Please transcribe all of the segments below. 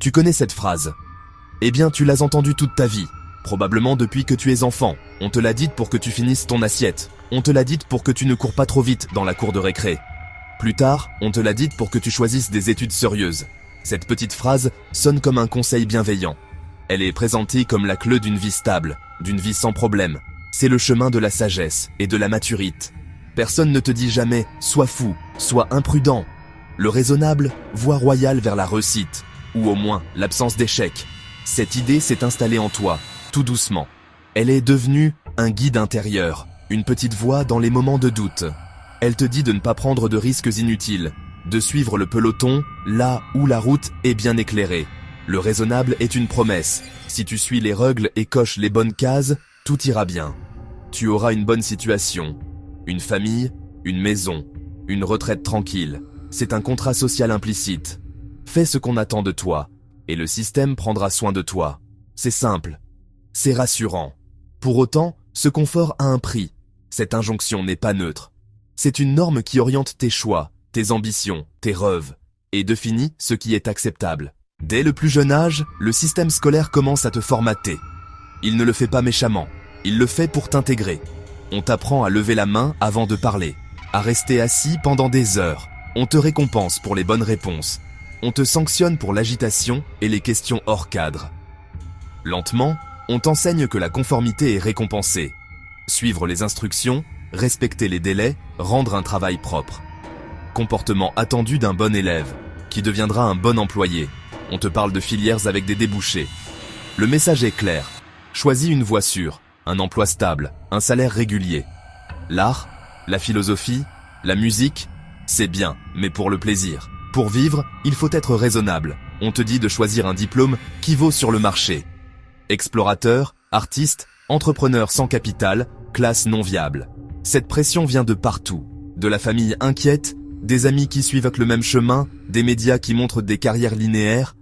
Tu connais cette phrase? Eh bien, tu l'as entendue toute ta vie. Probablement depuis que tu es enfant. On te l'a dite pour que tu finisses ton assiette. On te l'a dite pour que tu ne cours pas trop vite dans la cour de récré. Plus tard, on te l'a dite pour que tu choisisses des études sérieuses. Cette petite phrase sonne comme un conseil bienveillant. Elle est présentée comme la clé d'une vie stable, d'une vie sans problème. C'est le chemin de la sagesse et de la maturité. Personne ne te dit jamais « sois fou, sois imprudent ». Le raisonnable, voie royale vers la réussite, ou au moins l'absence d'échec. Cette idée s'est installée en toi, tout doucement. Elle est devenue un guide intérieur, une petite voix dans les moments de doute. Elle te dit de ne pas prendre de risques inutiles, de suivre le peloton là où la route est bien éclairée. Le raisonnable est une promesse. Si tu suis les règles et coches les bonnes cases, tout ira bien. Tu auras une bonne situation, une famille, une maison, une retraite tranquille. C'est un contrat social implicite. Fais ce qu'on attend de toi, et le système prendra soin de toi. C'est simple. C'est rassurant. Pour autant, ce confort a un prix. Cette injonction n'est pas neutre. C'est une norme qui oriente tes choix, tes ambitions, tes rêves, et définit ce qui est acceptable. Dès le plus jeune âge, le système scolaire commence à te formater. Il ne le fait pas méchamment, il le fait pour t'intégrer. On t'apprend à lever la main avant de parler, à rester assis pendant des heures. On te récompense pour les bonnes réponses. On te sanctionne pour l'agitation et les questions hors cadre. Lentement, on t'enseigne que la conformité est récompensée. Suivre les instructions, respecter les délais, rendre un travail propre. Comportement attendu d'un bon élève, qui deviendra un bon employé. On te parle de filières avec des débouchés. Le message est clair. Choisis une voie sûre, un emploi stable, un salaire régulier. L'art, la philosophie, la musique, c'est bien, mais pour le plaisir. Pour vivre, il faut être raisonnable. On te dit de choisir un diplôme qui vaut sur le marché. Explorateur, artiste, entrepreneur sans capital, classe non viable. Cette pression vient de partout. De la famille inquiète, des amis qui suivent le même chemin, des médias qui montrent des carrières linéaires,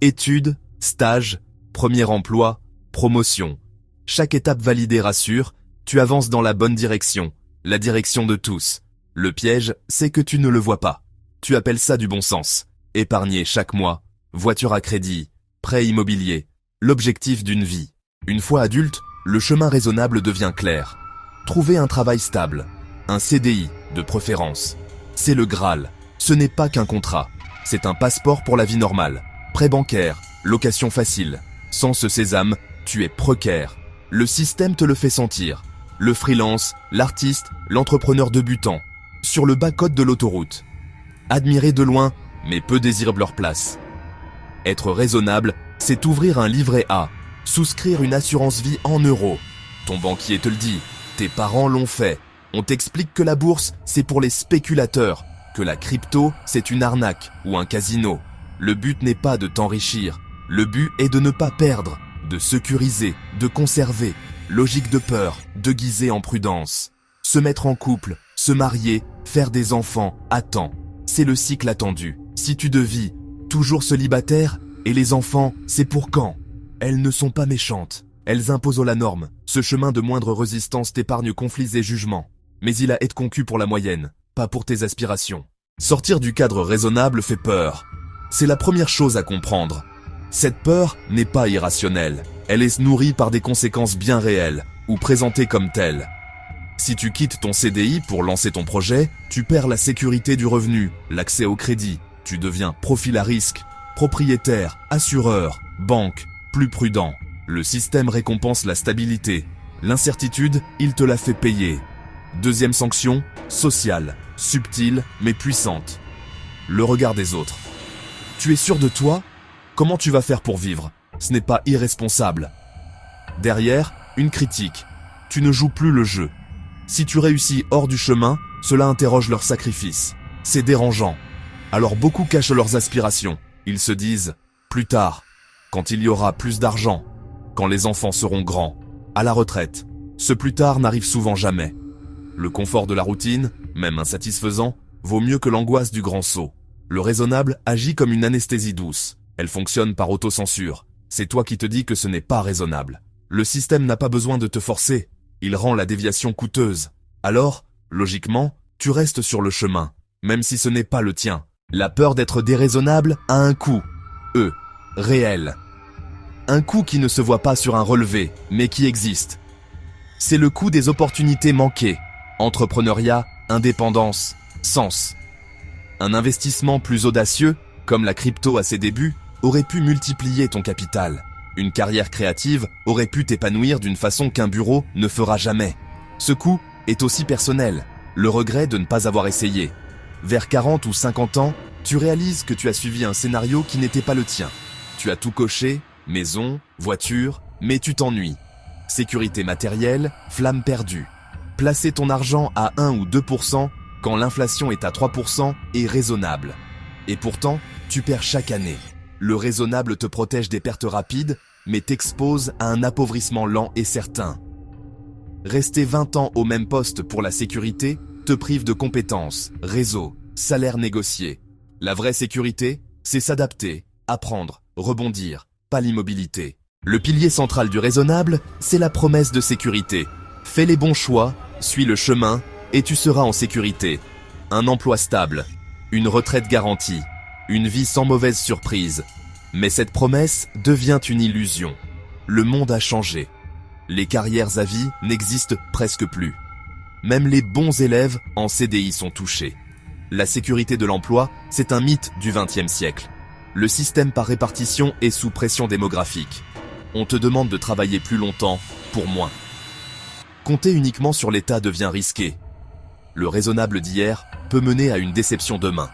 études, stages, premier emploi, promotion. Chaque étape validée rassure, tu avances dans la bonne direction, la direction de tous. Le piège, c'est que tu ne le vois pas. Tu appelles ça du bon sens. Épargner chaque mois, voiture à crédit, prêt immobilier, l'objectif d'une vie. Une fois adulte, le chemin raisonnable devient clair. Trouver un travail stable, un CDI de préférence. C'est le Graal. Ce n'est pas qu'un contrat. C'est un passeport pour la vie normale. Prêt bancaire, location facile. Sans ce sésame, tu es précaire. Le système te le fait sentir. Le freelance, l'artiste, l'entrepreneur débutant. Sur le bas-côte de l'autoroute. Admirer de loin, mais peu désirent leur place. Être raisonnable, c'est ouvrir un livret A, souscrire une assurance vie en euros. Ton banquier te le dit, tes parents l'ont fait. On t'explique que la bourse, c'est pour les spéculateurs, que la crypto, c'est une arnaque ou un casino. Le but n'est pas de t'enrichir, le but est de ne pas perdre, de sécuriser, de conserver. Logique de peur, déguisée en prudence. Se mettre en couple, se marier, faire des enfants, attends. C'est le cycle attendu. Si tu devis, toujours célibataire, et les enfants, c'est pour quand? Elles ne sont pas méchantes. Elles imposent la norme. Ce chemin de moindre résistance t'épargne conflits et jugements. Mais il a être concu pour la moyenne, pas pour tes aspirations. Sortir du cadre raisonnable fait peur. C'est la première chose à comprendre. Cette peur n'est pas irrationnelle. Elle est nourrie par des conséquences bien réelles, ou présentées comme telles. Si tu quittes ton CDI pour lancer ton projet, tu perds la sécurité du revenu, l'accès au crédit. Tu deviens profil à risque, propriétaire, assureur, banque, plus prudent. Le système récompense la stabilité. L'incertitude, il te la fait payer. Deuxième sanction, sociale, subtile mais puissante. Le regard des autres. Tu es sûr de toi? Comment tu vas faire pour vivre? Ce n'est pas irresponsable. Derrière, une critique. Tu ne joues plus le jeu. Si tu réussis hors du chemin, cela interroge leur sacrifice. C'est dérangeant. Alors beaucoup cachent leurs aspirations. Ils se disent, plus tard, quand il y aura plus d'argent, quand les enfants seront grands, à la retraite. Ce plus tard n'arrive souvent jamais. Le confort de la routine, même insatisfaisant, vaut mieux que l'angoisse du grand saut. Le raisonnable agit comme une anesthésie douce. Elle fonctionne par autocensure. C'est toi qui te dis que ce n'est pas raisonnable. Le système n'a pas besoin de te forcer. Il rend la déviation coûteuse. Alors, logiquement, tu restes sur le chemin, même si ce n'est pas le tien. La peur d'être déraisonnable a un coût. réel. Un coût qui ne se voit pas sur un relevé, mais qui existe. C'est le coût des opportunités manquées. Entrepreneuriat, indépendance, sens. Un investissement plus audacieux, comme la crypto à ses débuts, aurait pu multiplier ton capital. Une carrière créative aurait pu t'épanouir d'une façon qu'un bureau ne fera jamais. Ce coût est aussi personnel, le regret de ne pas avoir essayé. Vers 40 ou 50 ans, tu réalises que tu as suivi un scénario qui n'était pas le tien. Tu as tout coché, maison, voiture, mais tu t'ennuies. Sécurité matérielle, flamme perdue. Placer ton argent à 1 ou 2% quand l'inflation est à 3% est raisonnable. Et pourtant, tu perds chaque année. Le raisonnable te protège des pertes rapides, mais t'expose à un appauvrissement lent et certain. Rester 20 ans au même poste pour la sécurité te prive de compétences, réseau, salaire négocié. La vraie sécurité, c'est s'adapter, apprendre, rebondir, pas l'immobilité. Le pilier central du raisonnable, c'est la promesse de sécurité. Fais les bons choix, suis le chemin, et tu seras en sécurité. Un emploi stable, une retraite garantie, une vie sans mauvaise surprise. Mais cette promesse devient une illusion. Le monde a changé. Les carrières à vie n'existent presque plus. Même les bons élèves en CDI sont touchés. La sécurité de l'emploi, c'est un mythe du XXe siècle. Le système par répartition est sous pression démographique. On te demande de travailler plus longtemps pour moins. Compter uniquement sur l'État devient risqué. Le raisonnable d'hier peut mener à une déception demain.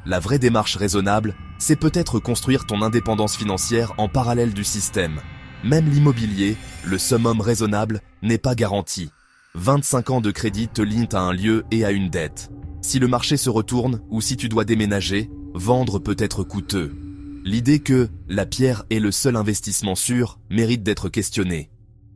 La vraie démarche raisonnable, c'est peut-être construire ton indépendance financière en parallèle du système. Même l'immobilier, le summum raisonnable, n'est pas garanti. 25 ans de crédit te lient à un lieu et à une dette. Si le marché se retourne ou si tu dois déménager, vendre peut être coûteux. L'idée que la pierre est le seul investissement sûr mérite d'être questionnée.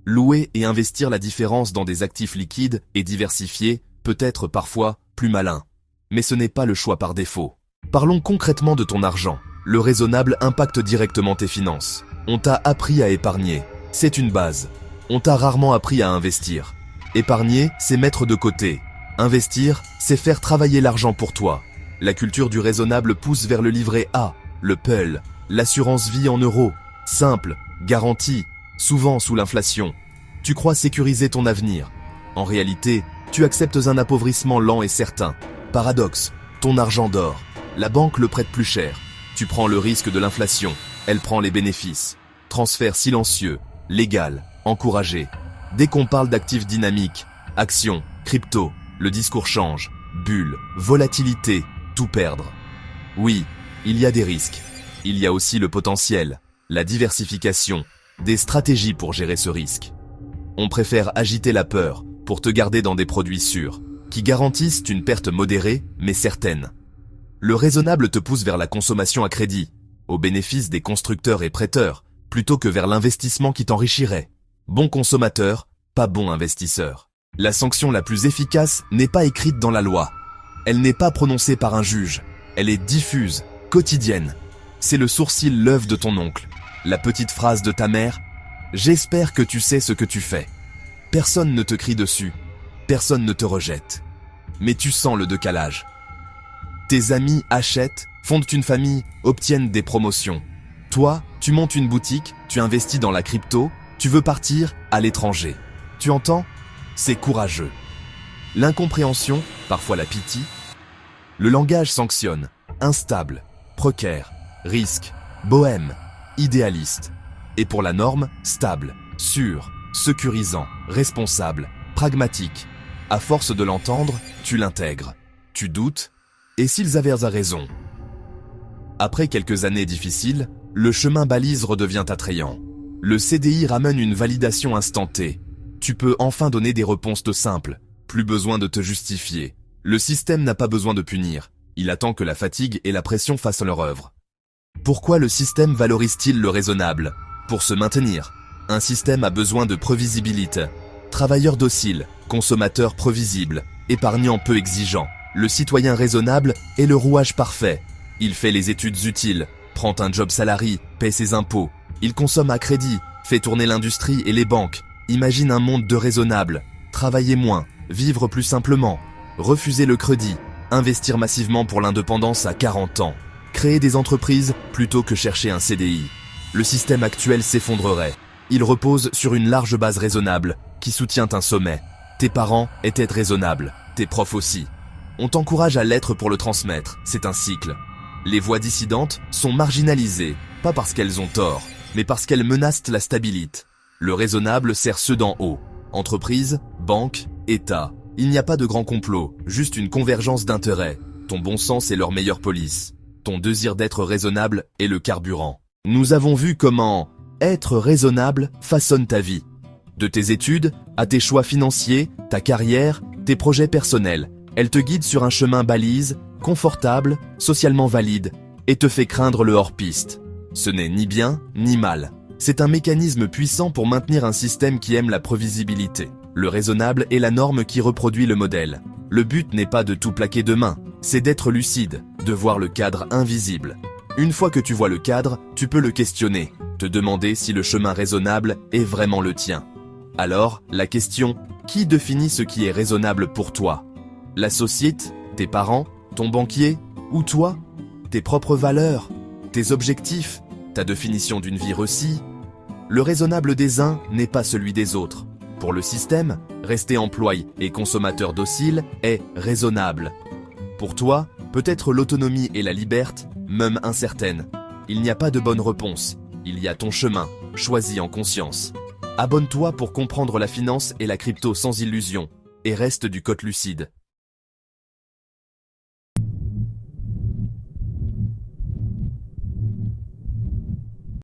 Louer et investir la différence dans des actifs liquides et diversifiés peut être parfois plus malin. Mais ce n'est pas le choix par défaut. Parlons concrètement de ton argent. Le raisonnable impacte directement tes finances. On t'a appris à épargner. C'est une base. On t'a rarement appris à investir. Épargner, c'est mettre de côté. Investir, c'est faire travailler l'argent pour toi. La culture du raisonnable pousse vers le livret A, le PEL, l'assurance vie en euros, simple, garantie, souvent sous l'inflation. Tu crois sécuriser ton avenir. En réalité, tu acceptes un appauvrissement lent et certain. Paradoxe, ton argent dort. La banque le prête plus cher. Tu prends le risque de l'inflation. Elle prend les bénéfices. Transfert silencieux, légal, encouragé. Dès qu'on parle d'actifs dynamiques, actions, crypto, le discours change. Bulle, volatilité, tout perdre. Oui, il y a des risques. Il y a aussi le potentiel, la diversification, des stratégies pour gérer ce risque. On préfère agiter la peur pour te garder dans des produits sûrs, qui garantissent une perte modérée mais certaine. Le raisonnable te pousse vers la consommation à crédit, au bénéfice des constructeurs et prêteurs, plutôt que vers l'investissement qui t'enrichirait. Bon consommateur, pas bon investisseur. La sanction la plus efficace n'est pas écrite dans la loi. Elle n'est pas prononcée par un juge. Elle est diffuse, quotidienne. C'est le sourcil l'œuvre de ton oncle. La petite phrase de ta mère « J'espère que tu sais ce que tu fais ». Personne ne te crie dessus. Personne ne te rejette. Mais tu sens le décalage. Tes amis achètent, fondent une famille, obtiennent des promotions. Toi, tu montes une boutique, tu investis dans la crypto, tu veux partir à l'étranger. Tu entends ? C'est courageux. L'incompréhension, parfois la pitié. Le langage sanctionne. Instable, précaire, risque, bohème, idéaliste. Et pour la norme, stable, sûr, sécurisant, responsable, pragmatique. À force de l'entendre, tu l'intègres. Tu doutes. Et s'ils avaient raison ? Après quelques années difficiles, le chemin balise redevient attrayant. Le CDI ramène une validation instantanée. Tu peux enfin donner des réponses simples. Plus besoin de te justifier. Le système n'a pas besoin de punir. Il attend que la fatigue et la pression fassent leur œuvre. Pourquoi le système valorise-t-il le raisonnable ? Pour se maintenir. Un système a besoin de prévisibilité. Travailleur docile, consommateur prévisible, épargnant peu exigeant. Le citoyen raisonnable est le rouage parfait. Il fait les études utiles, prend un job salarié, paie ses impôts. Il consomme à crédit, fait tourner l'industrie et les banques. Imagine un monde de raisonnable. Travailler moins, vivre plus simplement, refuser le crédit, investir massivement pour l'indépendance à 40 ans. créer des entreprises plutôt que chercher un CDI. Le système actuel s'effondrerait. Il repose sur une large base raisonnable qui soutient un sommet. Tes parents étaient raisonnables, tes profs aussi. On t'encourage à l'être pour le transmettre, c'est un cycle. Les voix dissidentes sont marginalisées, pas parce qu'elles ont tort, mais parce qu'elles menacent la stabilité. Le raisonnable sert ceux d'en haut. Entreprise, banque, État. Il n'y a pas de grand complot, juste une convergence d'intérêts. Ton bon sens est leur meilleure police. Ton désir d'être raisonnable est le carburant. Nous avons vu comment être raisonnable façonne ta vie. De tes études, à tes choix financiers, ta carrière, tes projets personnels. Elle te guide sur un chemin balise, confortable, socialement valide, et te fait craindre le hors-piste. Ce n'est ni bien, ni mal. C'est un mécanisme puissant pour maintenir un système qui aime la prévisibilité. Le raisonnable est la norme qui reproduit le modèle. Le but n'est pas de tout plaquer demain, c'est d'être lucide, de voir le cadre invisible. Une fois que tu vois le cadre, tu peux le questionner, te demander si le chemin raisonnable est vraiment le tien. Alors, la question, qui définit ce qui est raisonnable pour toi? La société, tes parents, ton banquier, ou toi? Tes propres valeurs, tes objectifs, ta définition d'une vie réussie? Le raisonnable des uns n'est pas celui des autres. Pour le système, rester employé et consommateur docile est raisonnable. Pour toi, peut-être l'autonomie et la liberté, même incertaines. Il n'y a pas de bonne réponse, il y a ton chemin, choisi en conscience. Abonne-toi pour comprendre la finance et la crypto sans illusion, et reste du côté lucide.